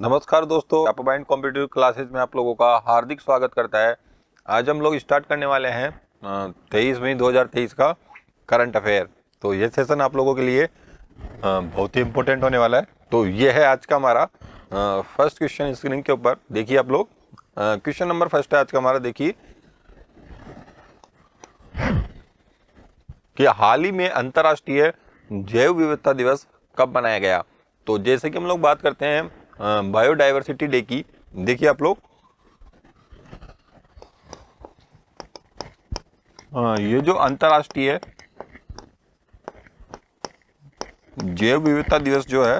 नमस्कार दोस्तों, up mind competitive classes में आप लोगों का हार्दिक स्वागत करता है। आज हम लोग स्टार्ट करने वाले हैं 23 मई 2023 का करंट अफेयर। तो ये सेशन आप लोगों के लिए बहुत ही इम्पोर्टेंट होने वाला है। तो ये है आज का हमारा फर्स्ट क्वेश्चन स्क्रीन के ऊपर देखिए आप लोग। क्वेश्चन नंबर फर्स्ट है आज का हमारा, देखिए कि हाल ही में अंतर्राष्ट्रीय जैव विविधता दिवस कब मनाया गया। तो जैसे कि हम लोग बात करते हैं बायोडाइवर्सिटी डे की, देखिए आप लोग ये जो अंतर्राष्ट्रीय जैव विविधता दिवस जो है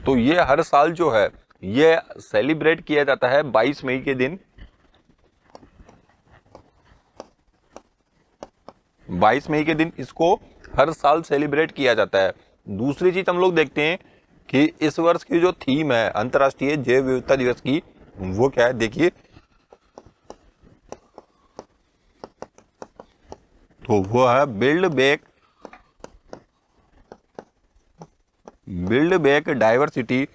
तो ये हर साल जो है ये सेलिब्रेट किया जाता है 22 मई के दिन। 22 मई के दिन इसको हर साल सेलिब्रेट किया जाता है। दूसरी चीज हम लोग देखते हैं कि इस वर्ष की जो थीम है अंतर्राष्ट्रीय जैव विविधता दिवस की, वो क्या है देखिए। तो वो है बिल्ड बैक डाइवर्सिटी।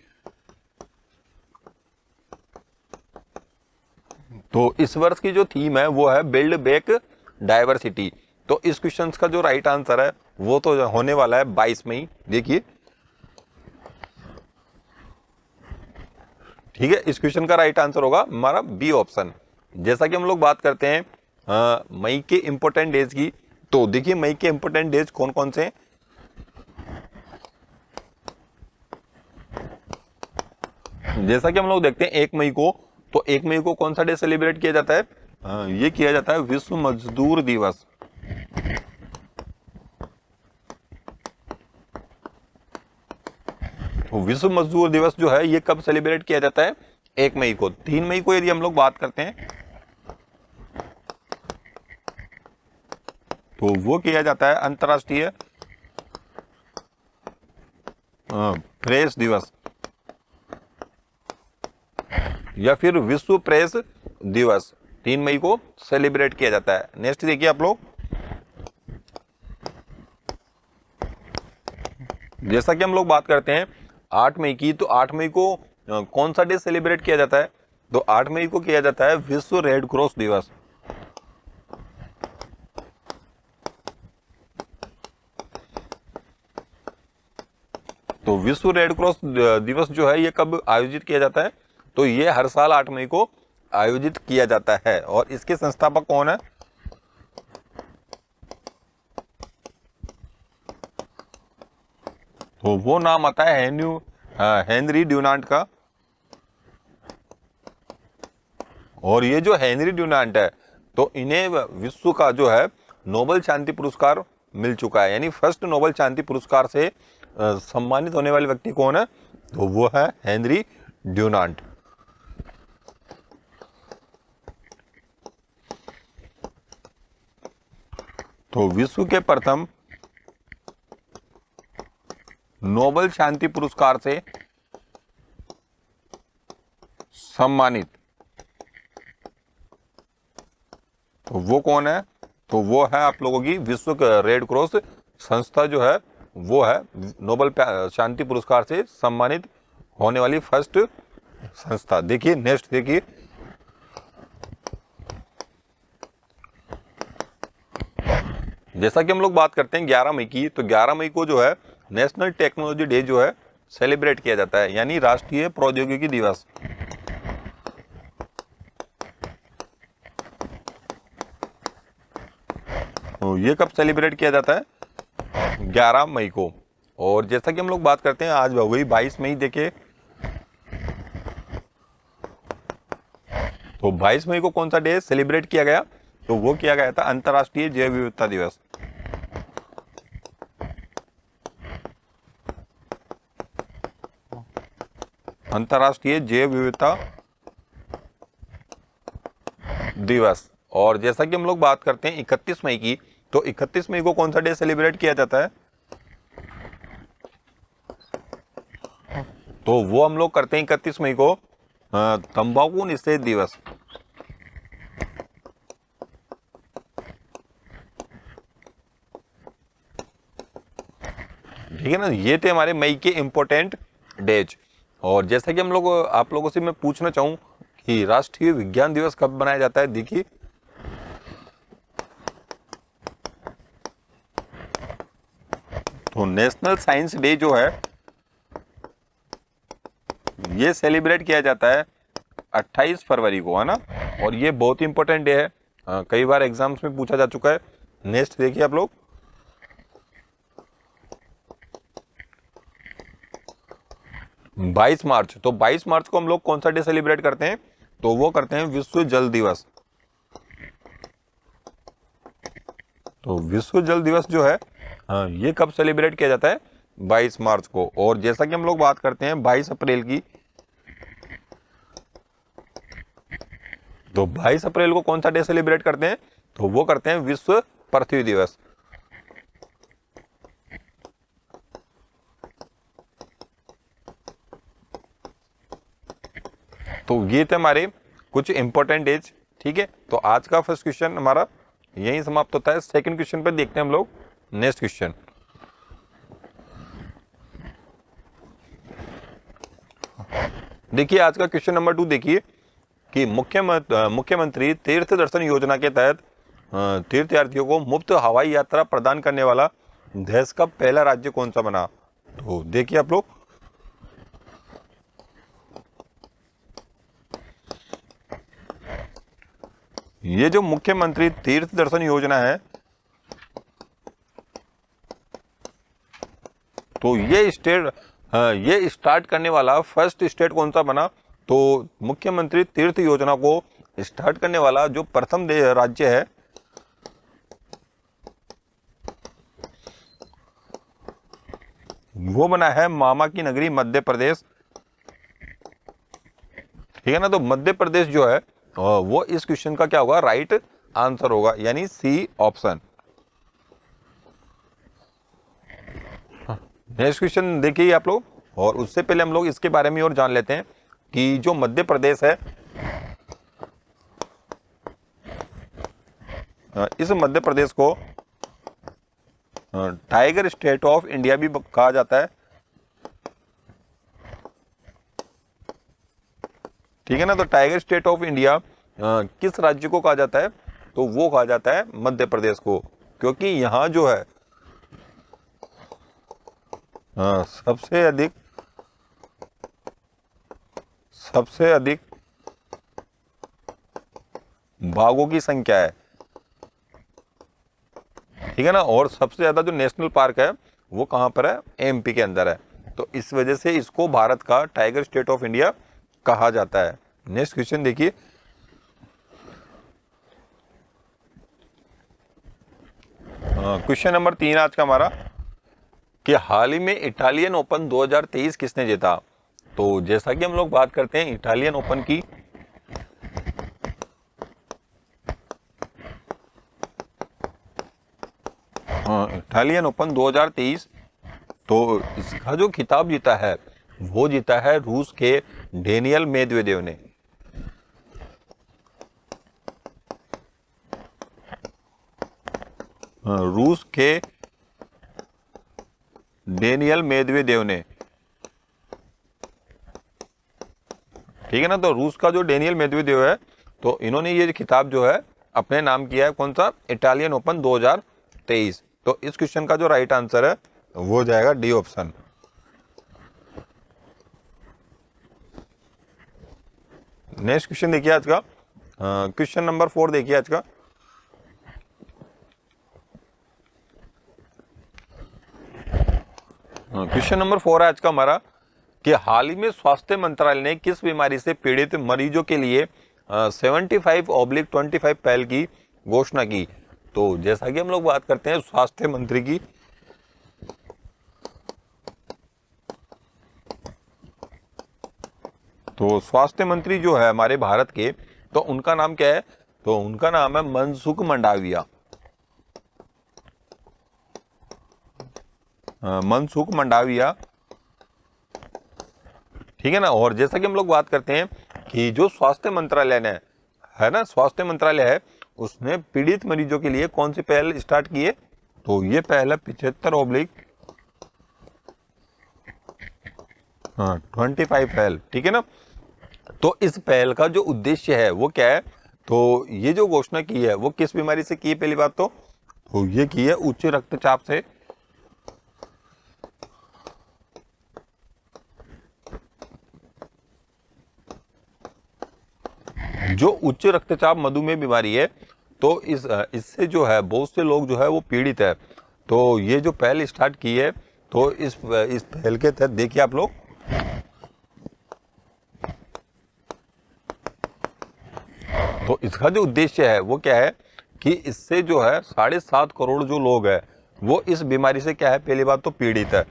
तो इस वर्ष की जो थीम है वो है बिल्ड बैक डाइवर्सिटी। तो इस क्वेश्चन का जो राइट आंसर है वो तो होने वाला है 22 मई, देखिए ठीक है। इस क्वेश्चन का राइट आंसर होगा हमारा बी ऑप्शन। जैसा कि हम लोग बात करते हैं मई के इंपोर्टेंट डेज की, तो देखिए मई के इंपोर्टेंट डेज कौन कौन से हैं। जैसा कि हम लोग देखते हैं 1 मई को, तो 1 मई को कौन सा डे सेलिब्रेट किया जाता है? ये किया जाता है विश्व मजदूर दिवस। तो विश्व मजदूर दिवस जो है ये कब सेलिब्रेट किया जाता है? 1 मई को। 3 मई को यदि हम लोग बात करते हैं तो वो किया जाता है अंतर्राष्ट्रीय प्रेस दिवस या फिर विश्व प्रेस दिवस। 3 मई को सेलिब्रेट किया जाता है। नेक्स्ट देखिए आप लोग, जैसा कि हम लोग बात करते हैं 8 मई की, तो 8 मई को कौन सा डे सेलिब्रेट किया जाता है? तो 8 मई को किया जाता है विश्व रेड क्रॉस दिवस। तो विश्व रेड क्रॉस दिवस जो है ये कब आयोजित किया जाता है? तो ये हर साल 8 मई को आयोजित किया जाता है। और इसके संस्थापक कौन है? तो वो नाम आता है हेनरी ड्यूनांट का। और ये जो हेनरी ड्यूनांट है तो इन्हें विश्व का जो है नोबेल शांति पुरस्कार मिल चुका है। यानी फर्स्ट नोबेल शांति पुरस्कार से सम्मानित होने वाले व्यक्ति कौन है? तो वो है हेनरी ड्यूनांट। तो विश्व के प्रथम नोबेल शांति पुरस्कार से सम्मानित तो वो कौन है? तो वो है आप लोगों की विश्व रेड क्रॉस संस्था जो है वो है नोबेल शांति पुरस्कार से सम्मानित होने वाली फर्स्ट संस्था। देखिए नेक्स्ट देखिए, जैसा कि हम लोग बात करते हैं 11 मई की, तो 11 मई को जो है नेशनल टेक्नोलॉजी डे जो है सेलिब्रेट किया जाता है, यानी राष्ट्रीय प्रौद्योगिकी दिवस। तो ये कब सेलिब्रेट किया जाता है? 11 मई को। और जैसा कि हम लोग बात करते हैं आज हो गई 22 मई, देखिए तो 22 मई को कौन सा डे सेलिब्रेट किया गया? तो वो किया गया था अंतर्राष्ट्रीय जैव विविधता दिवस। अंतर्राष्ट्रीय जैव विविधता दिवस। और जैसा कि हम लोग बात करते हैं 31 मई की, तो 31 मई को कौन सा डे सेलिब्रेट किया जाता है? तो वो हम लोग करते हैं 31 मई को तंबाकू निषेध दिवस। ठीक है ना। ये थे हमारे मई के इंपॉर्टेंट डेज। और जैसा कि हम लोग आप लोगों से मैं पूछना चाहूँ कि राष्ट्रीय विज्ञान दिवस कब मनाया जाता है, देखिए तो नेशनल साइंस डे जो है ये सेलिब्रेट किया जाता है 28 फरवरी को, है ना। और ये बहुत ही इंपॉर्टेंट डे है, कई बार एग्जाम्स में पूछा जा चुका है। नेक्स्ट देखिए आप लोग, 22 मार्च। तो 22 मार्च को हम लोग कौन सा डे सेलिब्रेट करते हैं, तो वो करते हैं विश्व जल दिवस। तो विश्व जल दिवस जो है ये कब सेलिब्रेट किया जाता है, 22 मार्च को। और जैसा कि हम लोग बात करते हैं 22 अप्रैल की, तो 22 अप्रैल को कौन सा डे सेलिब्रेट करते हैं, तो वो करते हैं विश्व पृथ्वी दिवस। तो ये थे हमारे कुछ इंपॉर्टेंट डेज। ठीक है, तो आज का फर्स्ट क्वेश्चन हमारा यही समाप्त होता है। सेकंड क्वेश्चन पे देखते हैं हम लोग नेक्स्ट क्वेश्चन। देखिए आज का क्वेश्चन नंबर 2 देखिए कि मुख्यमंत्री तीर्थ दर्शन योजना के तहत तीर्थयात्रियों को मुफ्त हवाई यात्रा प्रदान करने वाला देश का पहला राज्य कौन सा बना। तो देखिए आप लोग, ये जो मुख्यमंत्री तीर्थ दर्शन योजना है, तो ये स्टार्ट करने वाला फर्स्ट स्टेट कौन सा बना। तो मुख्यमंत्री तीर्थ योजना को स्टार्ट करने वाला जो प्रथम राज्य है वो बना है मामा की नगरी मध्य प्रदेश। ठीक है ना। तो मध्य प्रदेश जो है वो इस क्वेश्चन का क्या होगा, राइट आंसर होगा, यानी सी ऑप्शन। नेक्स्ट क्वेश्चन देखिए आप लोग, और उससे पहले हम लोग इसके बारे में और जान लेते हैं कि जो मध्य प्रदेश है, इस मध्य प्रदेश को टाइगर स्टेट ऑफ इंडिया भी कहा जाता है। ठीक है ना। तो टाइगर स्टेट ऑफ इंडिया किस राज्य को कहा जाता है, तो वो कहा जाता है मध्य प्रदेश को, क्योंकि यहां जो है सबसे अधिक बाघों की संख्या है। ठीक है ना। और सबसे ज्यादा जो नेशनल पार्क है वो कहां पर है, एमपी के अंदर है। तो इस वजह से इसको भारत का टाइगर स्टेट ऑफ इंडिया कहा जाता है। नेक्स्ट क्वेश्चन देखिए, क्वेश्चन नंबर 3 आज का हमारा कि हाल ही में इटालियन ओपन 2023 किसने जीता। तो जैसा कि हम लोग बात करते हैं इटालियन ओपन की, इटालियन ओपन 2023, तो इसका जो खिताब जीता है वो जीता है रूस के डेनियल मेदवेदेव ने। रूस के डेनियल मेदवेदेव ने। ठीक है ना। तो रूस का जो डेनियल मेदवेदेव है, तो इन्होंने ये खिताब जो है अपने नाम किया है, कौन सा, इटालियन ओपन 2023। तो इस क्वेश्चन का जो राइट आंसर है वो हो जाएगा डी ऑप्शन। नेक्स्ट क्वेश्चन देखिए आज का, क्वेश्चन नंबर 4 देखिए आज का। क्वेश्चन नंबर 4 है आज का हमारा कि हाल ही में स्वास्थ्य मंत्रालय ने किस बीमारी से पीड़ित मरीजों के लिए 75/25 पहल की घोषणा की। तो जैसा कि हम लोग बात करते हैं स्वास्थ्य मंत्री की, तो स्वास्थ्य मंत्री जो है हमारे भारत के, तो उनका नाम क्या है, तो उनका नाम है मनसुख मंडाविया। मनसुख मंडाविया। ठीक है ना। और जैसा कि हम लोग बात करते हैं कि जो स्वास्थ्य मंत्रालय ने है ना, स्वास्थ्य मंत्रालय है, उसने पीड़ित मरीजों के लिए कौन सी पहल स्टार्ट की है, तो ये पहल है 75/25 हाँ 25 पहल, ठीक है ना। तो इस पहल का जो उद्देश्य है वो क्या है, तो ये जो घोषणा की है वो किस बीमारी से की है, पहली बात तो ये की है उच्च रक्तचाप से। जो उच्च रक्तचाप मधुमेह बीमारी है, तो इससे जो है बहुत से लोग जो है वो पीड़ित है। तो ये जो पहल स्टार्ट की है, तो इस पहल के तहत देखिए आप लोग, तो इसका जो उद्देश्य है वो क्या है कि इससे जो है 7.5 करोड़ जो लोग हैं वो इस बीमारी से क्या है, पहली बात तो पीड़ित है।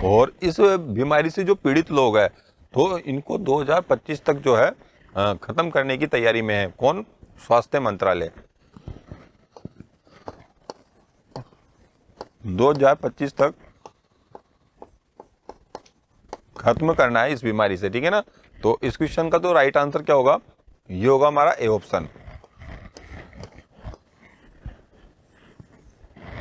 और इस बीमारी से जो पीड़ित लोग हैं तो इनको 2025 तक जो है खत्म करने की तैयारी में है। कौन? स्वास्थ्य मंत्रालय। 2025 तक खत्म करना है इस बीमारी से, ठीक है ना। तो इस क्वेश्चन का तो राइट आंसर क्या होगा, ये होगा हमारा ए ऑप्शन।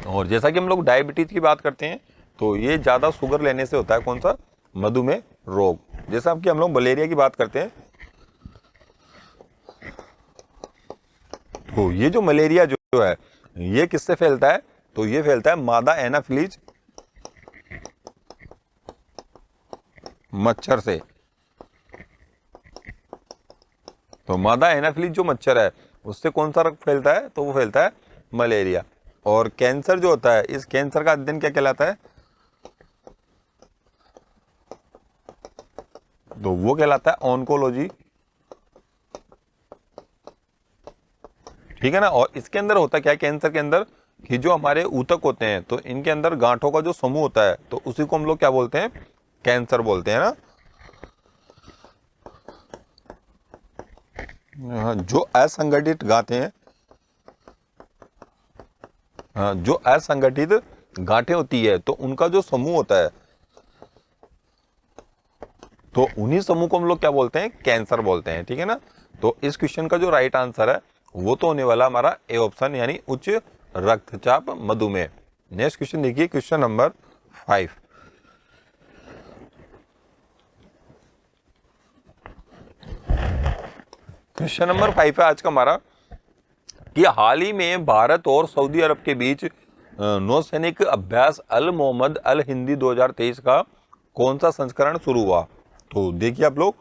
और जैसा कि हम लोग डायबिटीज की बात करते हैं, तो ये ज्यादा शुगर लेने से होता है, कौन सा? मधुमेह रोग। जैसा कि हम लोग मलेरिया की बात करते हैं, तो ये जो मलेरिया जो है ये किससे फैलता है, तो ये फैलता है मादा एनाफिलीज मच्छर से। तो मादा एनाफिलीज जो मच्छर है उससे कौन सा रोग फैलता है, तो वो फैलता है मलेरिया। और कैंसर जो होता है, इस कैंसर का अध्ययन क्या कहलाता है, तो वो कहलाता है ऑन्कोलॉजी, ठीक है ना। और इसके अंदर होता क्या है कैंसर के अंदर, कि जो हमारे ऊतक होते हैं तो इनके अंदर गांठों का जो समूह होता है तो उसी को हम लोग क्या बोलते हैं, कैंसर बोलते हैं ना। जो असंगठित गांठें हैं, जो असंगठित गांठें होती है तो उनका जो समूह होता है तो उन्हीं समूह को हम लोग क्या बोलते हैं, कैंसर बोलते हैं, ठीक है ना। तो इस क्वेश्चन का जो राइट आंसर है वो तो होने वाला हमारा ए ऑप्शन, यानी उच्च रक्तचाप मधुमेह। नेक्स्ट क्वेश्चन देखिए, क्वेश्चन नंबर 5। क्वेश्चन नंबर 5 है आज का हमारा, कि हाल ही में भारत और सऊदी अरब के बीच नौसैनिक अभ्यास अल मोहम्मद अल हिंदी 2023 का कौन सा संस्करण शुरू हुआ। तो देखिए आप लोग,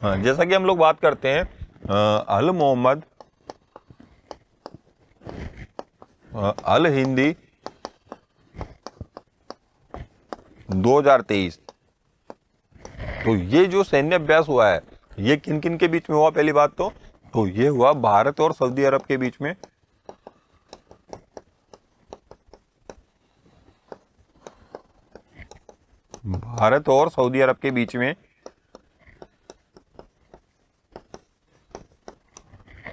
जैसा कि हम लोग बात करते हैं अल मोहम्मद अल हिंदी 2023, तो ये जो सैन्य अभ्यास हुआ है ये किन किन के बीच में हुआ, पहली बात तो ये हुआ भारत और सऊदी अरब के बीच में। भारत और सऊदी अरब के बीच में,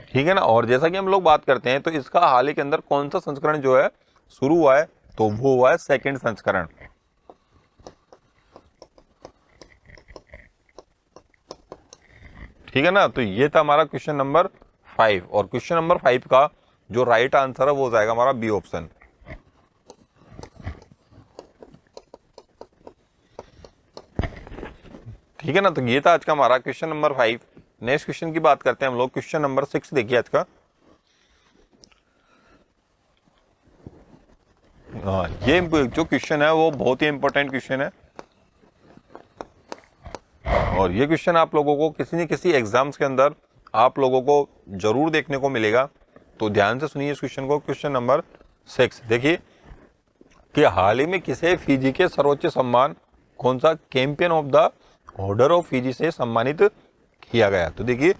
ठीक है ना। और जैसा कि हम लोग बात करते हैं तो इसका हाल ही के अंदर कौन सा संस्करण जो है शुरू हुआ है, तो वो हुआ है सेकंड संस्करण। ठीक है ना। तो ये था हमारा क्वेश्चन नंबर 5, और क्वेश्चन नंबर 5 का जो राइट आंसर है वो हो जाएगा हमारा बी ऑप्शन। ठीक है ना। तो ये था आज का हमारा क्वेश्चन नंबर 5। नेक्स्ट क्वेश्चन की बात करते हैं हम लोग, क्वेश्चन नंबर 6 देखिए आज का। ये जो क्वेश्चन है वो बहुत ही इंपॉर्टेंट क्वेश्चन है, और ये क्वेश्चन आप लोगों को किसी न किसी एग्जाम्स के अंदर आप लोगों को जरूर देखने को मिलेगा। तो ध्यान से सुनिए इस क्वेश्चन को। क्वेश्चन नंबर 6 देखिए, कि हाल ही में किसे फिजी के सर्वोच्च सम्मान कौन सा champion of the order of Fiji से सम्मानित किया गया। तो देखिए,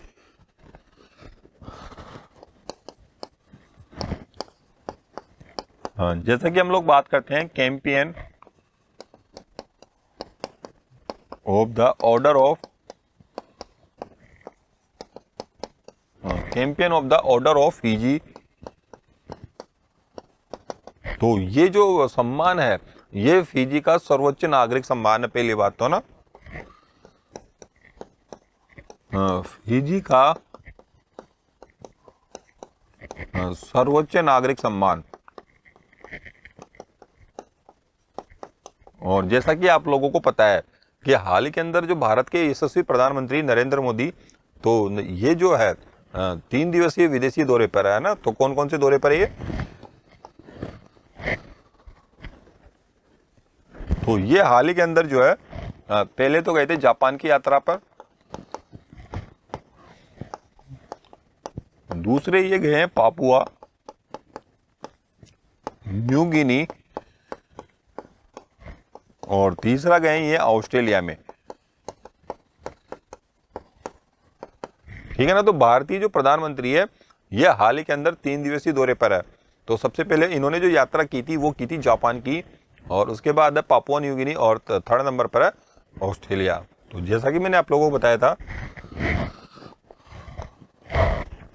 हाँ, जैसा कि हम लोग बात करते हैं champion of the order of Fiji, तो ये जो सम्मान है ये फिजी का सर्वोच्च नागरिक सम्मान है, पहली बात तो ना। फिजी का सर्वोच्च नागरिक सम्मान। और जैसा कि आप लोगों को पता है कि हाल ही के अंदर जो भारत के यशस्वी प्रधानमंत्री नरेंद्र मोदी, तो ये जो है 3 दिवसीय विदेशी दौरे पर है ना। तो कौन कौन से दौरे पर है ये? तो ये हाल ही के अंदर जो है पहले तो गए थे जापान की यात्रा पर, दूसरे ये गए हैं पापुआ न्यू गिनी, और तीसरा गए ये ऑस्ट्रेलिया में। ठीक है ना। तो भारतीय जो प्रधानमंत्री है ये हाल ही के अंदर 3 दिवसीय दौरे पर है। तो सबसे पहले इन्होंने जो यात्रा की थी वो की थी जापान की, और उसके बाद है पापुआ न्यू गिनी, और थर्ड नंबर पर है ऑस्ट्रेलिया। तो जैसा कि मैंने आप लोगों को बताया था,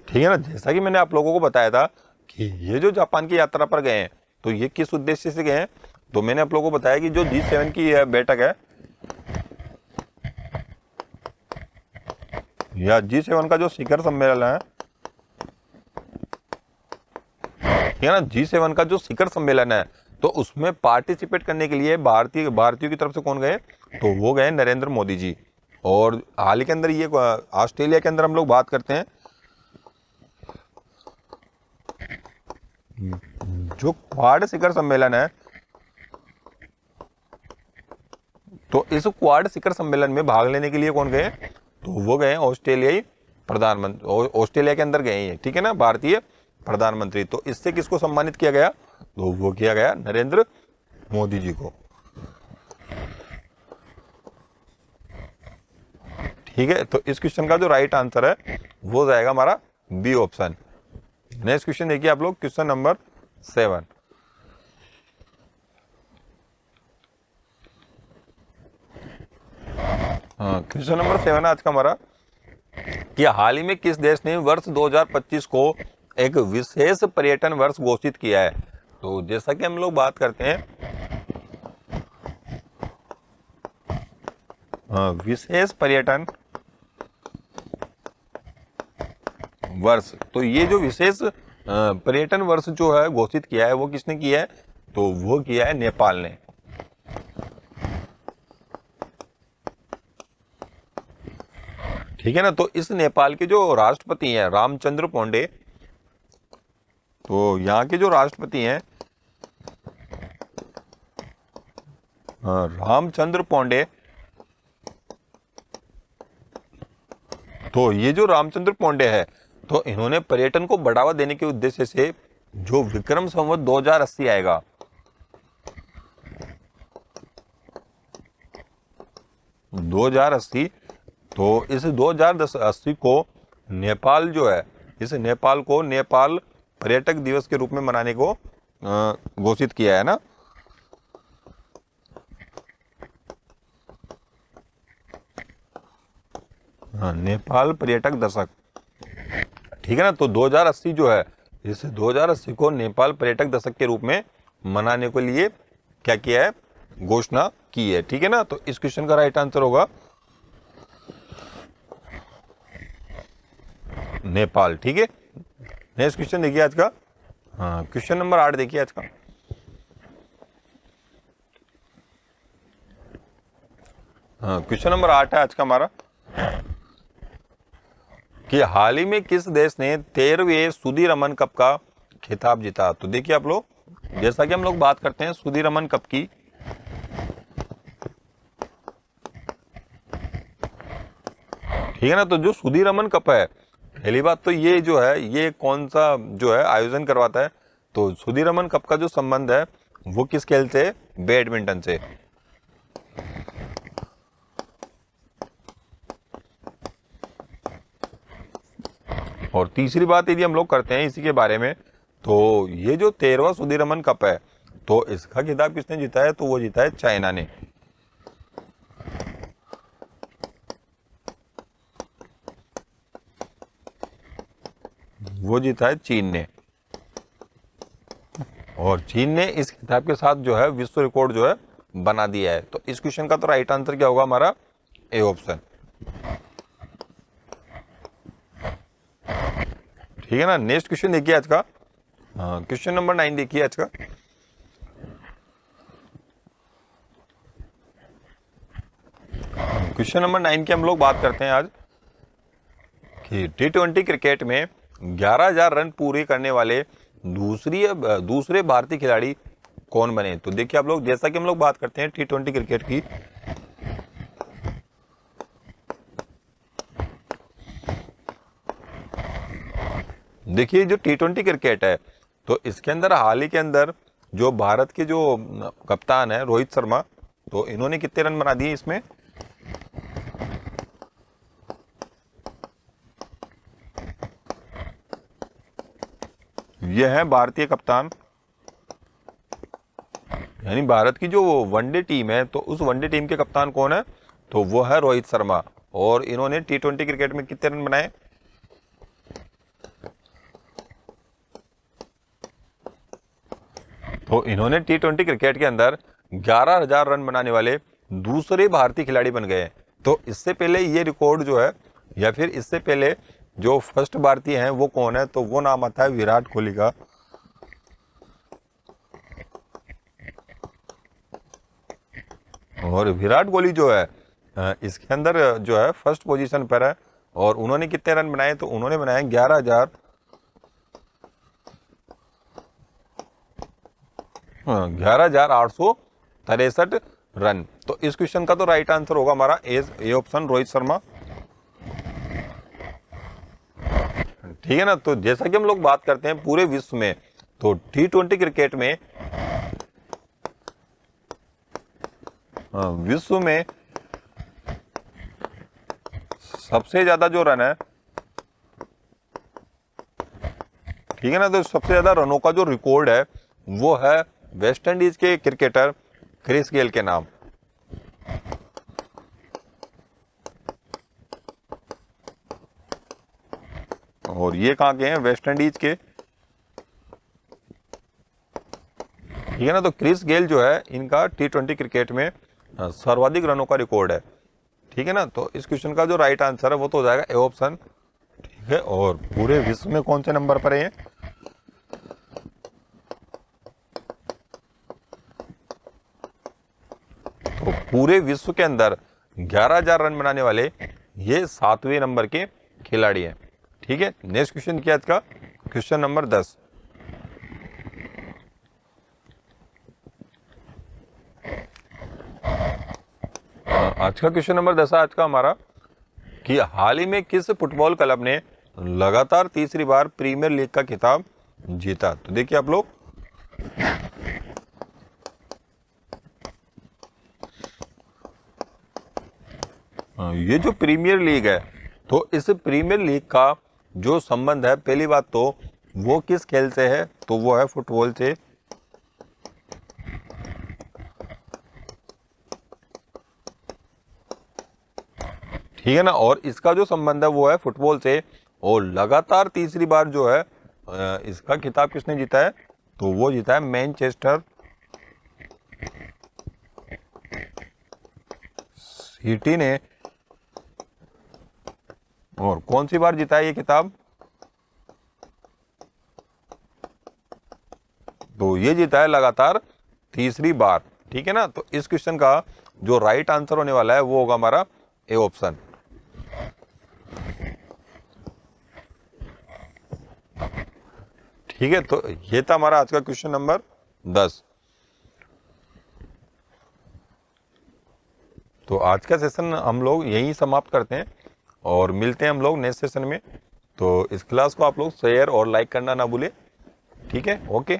ठीक है ना, जैसा कि मैंने आप लोगों को बताया था कि ये जो जापान की यात्रा पर गए हैं तो ये किस उद्देश्य से गए हैं। तो मैंने आप लोगों को बताया कि जो G7 की बैठक है या G7 का जो शिखर सम्मेलन है, ठीक है ना, G7 का जो शिखर सम्मेलन है, तो उसमें पार्टिसिपेट करने के लिए भारतीयों की तरफ से कौन गए? तो वो गए नरेंद्र मोदी जी। और हाल ही के अंदर ये ऑस्ट्रेलिया के अंदर हम लोग बात करते हैं, जो क्वाड शिखर सम्मेलन है, तो इस क्वाड शिखर सम्मेलन में भाग लेने के लिए कौन गए? तो वो गए ऑस्ट्रेलियाई प्रधानमंत्री, ऑस्ट्रेलिया के अंदर गए हैं, ठीक है ना, भारतीय प्रधानमंत्री। तो इससे किसको सम्मानित किया गया? तो वो किया गया नरेंद्र मोदी जी को। ठीक है। तो इस क्वेश्चन का जो राइट आंसर है वो जाएगा हमारा बी ऑप्शन। नेक्स्ट क्वेश्चन देखिए आप लोग, क्वेश्चन नंबर 7। क्वेश्चन नंबर 7 आज का हमारा कि हाल ही में किस देश ने वर्ष 2025 को एक विशेष पर्यटन वर्ष घोषित किया है। तो जैसा कि हम लोग बात करते हैं विशेष पर्यटन वर्ष, तो ये जो विशेष पर्यटन वर्ष जो है घोषित किया है वो किसने किया है? तो वो किया है नेपाल ने। ठीक है ना। तो इस नेपाल के जो राष्ट्रपति हैं रामचंद्र पौंडे, तो यहाँ के जो राष्ट्रपति हैं रामचंद्र पौंडे, तो ये जो रामचंद्र पौंडे है तो इन्होंने पर्यटन को बढ़ावा देने के उद्देश्य से जो विक्रम संवत 2080 आएगा, तो इस 2080 को नेपाल जो है, इस नेपाल को नेपाल पर्यटक दिवस के रूप में मनाने को घोषित किया है ना। नेपाल पर्यटक दशक, ठीक है ना। तो 2080 जो है, इस 2080 को नेपाल पर्यटक दशक के रूप में मनाने के लिए क्या किया है? घोषणा की है। ठीक है ना। तो इस क्वेश्चन का राइट आंसर होगा नेपाल। ठीक है। नेक्स्ट क्वेश्चन देखिए आज का, क्वेश्चन नंबर 8 देखिए आज का। क्वेश्चन नंबर 8 है आज का हमारा कि हाल ही में किस देश ने 13वें सुदीरमन कप का खिताब जीता। तो देखिए आप लोग, जैसा कि हम लोग बात करते हैं सुदीरमन कप की, ठीक है ना। तो जो सुदीरमन कप है, पहली बात तो ये जो है ये कौन सा जो है आयोजन करवाता है? तो सुदीरमन कप का जो संबंध है वो किस खेल से? बैडमिंटन से। और तीसरी बात यदि हम लोग करते हैं इसी के बारे में, तो ये जो 13वां सुदीरमन कप है तो इसका खिताब किसने जीता है? तो वो जीता है चाइना ने। वो जीता है चीन ने, और चीन ने इस खिताब के साथ जो है विश्व रिकॉर्ड जो है बना दिया है। तो इस क्वेश्चन का तो राइट आंसर क्या होगा हमारा? A option. ठीक है ना। नेक्स्ट क्वेश्चन देखिए आज का, क्वेश्चन नंबर 9 देखिए आज का। क्वेश्चन नंबर 9 की हम लोग बात करते हैं आज कि T20 क्रिकेट में 11,000 रन पूरे करने वाले दूसरे भारतीय खिलाड़ी कौन बने। तो देखिए आप लोग, जैसा कि हम लोग बात करते हैं T20 क्रिकेट की, देखिए जो T20 क्रिकेट है तो इसके अंदर हाल ही के अंदर जो भारत के जो कप्तान है रोहित शर्मा, तो इन्होंने कितने रन बना दिए इसमें, ये है भारतीय कप्तान, यानी भारत की जो वनडे टीम है तो उस वनडे टीम के कप्तान कौन है, तो वो है रोहित शर्मा। और इन्होंने T20 क्रिकेट में कितने रन बनाए, तो इन्होंने T20 क्रिकेट के अंदर 11,000 रन बनाने वाले दूसरे भारतीय खिलाड़ी बन गए। तो इससे पहले ये रिकॉर्ड जो है, या फिर इससे पहले जो फर्स्ट भारतीय हैं वो कौन है, तो वो नाम आता है विराट कोहली का। और विराट कोहली जो है इसके अंदर जो है फर्स्ट पोजीशन पर है। और उन्होंने कितने रन बनाए, तो उन्होंने बनाए 11,863 रन। तो इस क्वेश्चन का तो राइट आंसर होगा हमारा ए ऑप्शन, रोहित शर्मा। ठीक है ना। तो जैसा कि हम लोग बात करते हैं पूरे विश्व में, तो T20 क्रिकेट में विश्व में सबसे ज्यादा जो रन है, ठीक है ना, तो सबसे ज्यादा रनों का जो रिकॉर्ड है वो है वेस्ट इंडीज के क्रिकेटर क्रिस गेल के नाम। और ये कहां के हैं, वेस्ट इंडीज के। ठीक है ना। तो क्रिस गेल जो है इनका T20 क्रिकेट में सर्वाधिक रनों का रिकॉर्ड है। ठीक है ना। तो इस क्वेश्चन का जो राइट आंसर है वो तो हो जाएगा ए ऑप्शन। ठीक है। और पूरे विश्व में कौन से नंबर पर है, तो पूरे विश्व के अंदर 11,000 रन बनाने वाले ये 7वें नंबर के खिलाड़ी हैं। ठीक है। नेक्स्ट क्वेश्चन क्या आज का, क्वेश्चन नंबर 10। आज का क्वेश्चन नंबर 10 है आज का हमारा कि हाल ही में किस फुटबॉल क्लब ने लगातार तीसरी बार प्रीमियर लीग का खिताब जीता। तो देखिए आप लोग, ये जो प्रीमियर लीग है तो इस प्रीमियर लीग का जो संबंध है, पहली बात तो वो किस खेल से है, तो वो है फुटबॉल से। ठीक है ना। और इसका जो संबंध है वो है फुटबॉल से। और लगातार तीसरी बार जो है इसका खिताब किसने जीता है, तो वो जीता है मैनचेस्टर सिटी ने। और कौन सी बार जीता है ये खिताब, तो ये जीता है लगातार तीसरी बार। ठीक है ना। तो इस क्वेश्चन का जो राइट आंसर होने वाला है वो होगा हमारा ए ऑप्शन। ठीक है। तो ये था हमारा आज का क्वेश्चन नंबर 10। तो आज का सेशन हम लोग यहीं समाप्त करते हैं और मिलते हैं हम लोग नेक्स्ट सेशन में। तो इस क्लास को आप लोग शेयर और लाइक करना ना भूलें। ठीक है। Okay,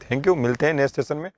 thank you. मिलते हैं नेक्स्ट सेशन में।